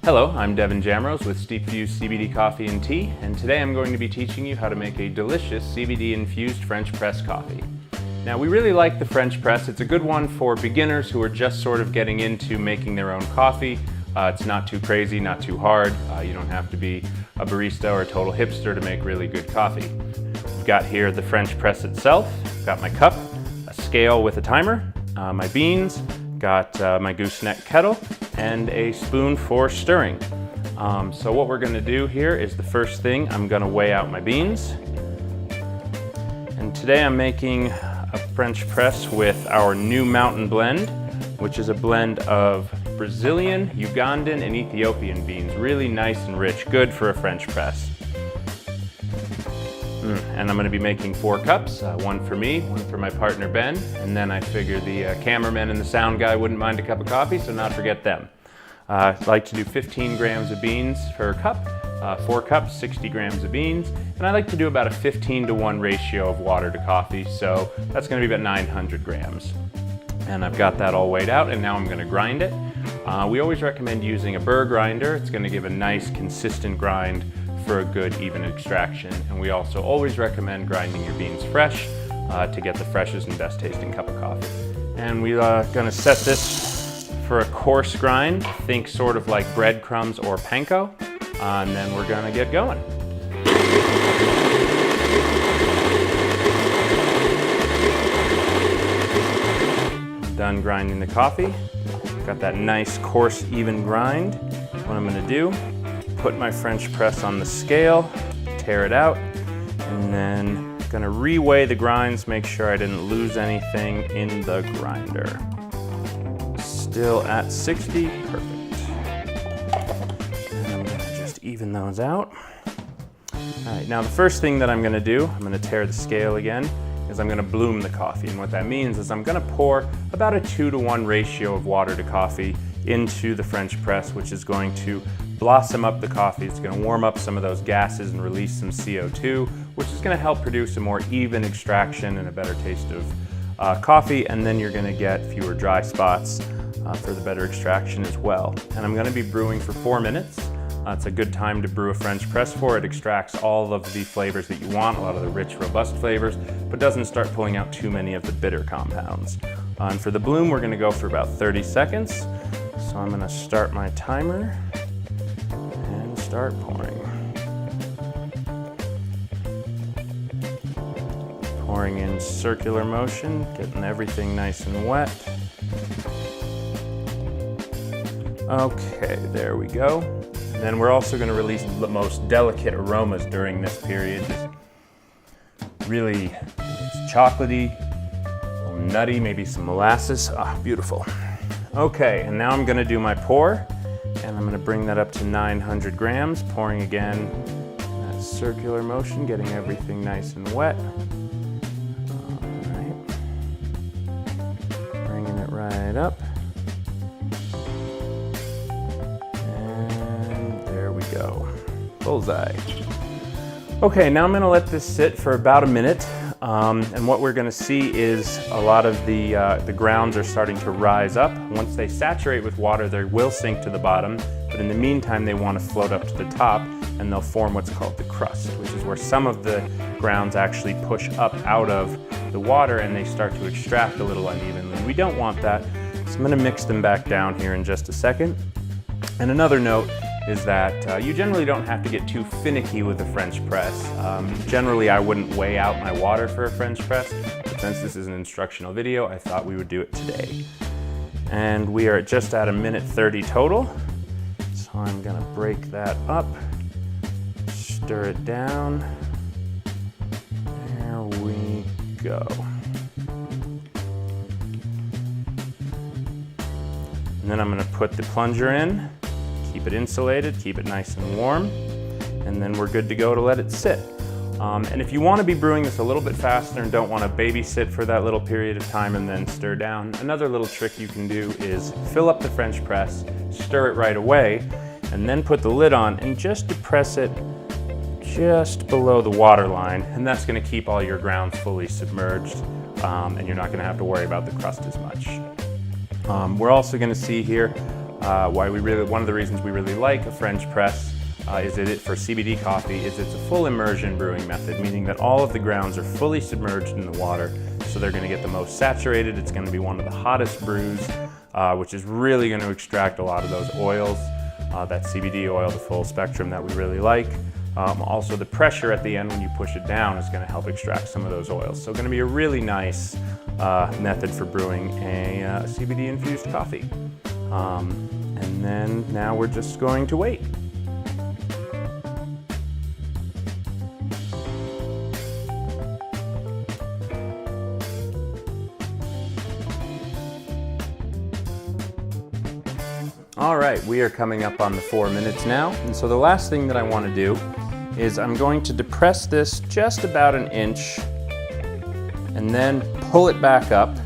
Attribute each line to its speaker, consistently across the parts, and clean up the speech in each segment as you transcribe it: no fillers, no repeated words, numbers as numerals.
Speaker 1: Hello, I'm Devin Jamroz with SteepFuze CBD Coffee and Tea, and today I'm going to be teaching you how to make a delicious CBD-infused French press coffee. Now, we really like the French press. It's a good one for beginners who are just sort of getting into making their own coffee. It's not too crazy, not too hard. You don't have to be a barista or a total hipster to make really good coffee. I've got here the French press itself. I've got my cup, a scale with a timer, my beans, got my gooseneck kettle, and a spoon for stirring. So what we're gonna do here is the first thing, I'm gonna weigh out my beans. And today I'm making a French press with our new mountain blend, which is a blend of Brazilian, Ugandan, and Ethiopian beans. Really nice and rich, good for a French press. And I'm gonna be making 4 cups, one for me, one for my partner Ben, and then I figure the cameraman and the sound guy wouldn't mind a cup of coffee, so not forget them. I like to do 15 grams of beans per cup, 4 cups, 60 grams of beans, and I like to do about a 15-to-1 ratio of water to coffee, so that's gonna be about 900 grams. And I've got that all weighed out, and now I'm gonna grind it. We always recommend using a burr grinder. It's gonna give a nice, consistent grind for a good, even extraction. And we also always recommend grinding your beans fresh to get the freshest and best tasting cup of coffee. And we're gonna set this for a coarse grind. Think sort of like breadcrumbs or panko. And then we're gonna get going. Done grinding the coffee. Got that nice, coarse, even grind. What I'm gonna do, put my French press on the scale, tear it out, and then gonna re-weigh the grinds, make sure I didn't lose anything in the grinder. Still at 60, perfect. And I'm gonna just even those out. All right, now the first thing that I'm gonna do, I'm gonna tear the scale again, is I'm gonna bloom the coffee. And what that means is I'm gonna pour about a 2-to-1 ratio of water to coffee into the French press, which is going to blossom up the coffee. It's gonna warm up some of those gases and release some CO2, which is gonna help produce a more even extraction and a better taste of coffee. And then you're gonna get fewer dry spots for the better extraction as well. And I'm gonna be brewing for 4 minutes. It's a good time to brew a French press for. It extracts all of the flavors that you want, a lot of the rich, robust flavors, but doesn't start pulling out too many of the bitter compounds. And for the bloom, we're gonna go for about 30 seconds. So I'm gonna start my timer and start pouring. Pouring in circular motion, getting everything nice and wet. Okay, there we go. And then we're also gonna release the most delicate aromas during this period. Just really, it's chocolatey, a little nutty, maybe some molasses. Ah, beautiful. Okay, and now I'm gonna do my pour, and I'm gonna bring that up to 900 grams, pouring again that circular motion, getting everything nice and wet. All right, bringing it right up. And there we go, bullseye. Okay, now I'm gonna let this sit for about a minute. And what we're gonna see is a lot of the grounds are starting to rise up. Once they saturate with water, they will sink to the bottom, but in the meantime, they wanna float up to the top, and they'll form what's called the crust, which is where some of the grounds actually push up out of the water and they start to extract a little unevenly. We don't want that, so I'm gonna mix them back down here in just a second. And another note is that you generally don't have to get too finicky with the French press. Generally, I wouldn't weigh out my water for a French press, but since this is an instructional video, I thought we would do it today. And we are just at 1:30 total. So I'm gonna break that up, stir it down. There we go. And then I'm gonna put the plunger in. Keep it insulated, keep it nice and warm, and then we're good to go to let it sit. And if you want to be brewing this a little bit faster and don't want to babysit for that little period of time and then stir down, another little trick you can do is fill up the French press, stir it right away, and then put the lid on and just depress it just below the water line, and that's going to keep all your grounds fully submerged, and you're not going to have to worry about the crust as much. We're also going to see here one of the reasons we really like a French press is that for CBD coffee it's a full immersion brewing method, meaning that all of the grounds are fully submerged in the water, so they're going to get the most saturated. It's going to be one of the hottest brews, which is really going to extract a lot of those oils, that CBD oil, the full spectrum that we really like. Also, the pressure at the end when you push it down is going to help extract some of those oils. So going to be a really nice method for brewing a CBD infused coffee. And then now we're just going to wait. All right, we are coming up on the 4 minutes now. And so the last thing that I want to do is I'm going to depress this just about an inch and then pull it back up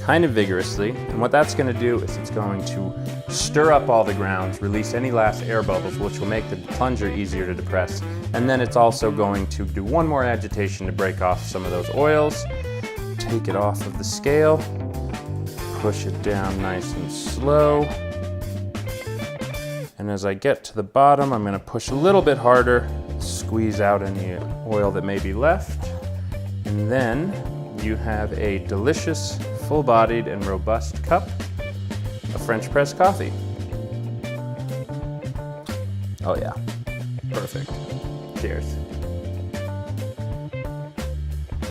Speaker 1: kind of vigorously. And what that's going to do is it's going to stir up all the grounds, release any last air bubbles, which will make the plunger easier to depress. And then it's also going to do one more agitation to break off some of those oils. Take it off of the scale, push it down nice and slow. And as I get to the bottom, I'm going to push a little bit harder, squeeze out any oil that may be left. And then you have a delicious, full-bodied and robust cup of French press coffee. Oh yeah, perfect. Cheers.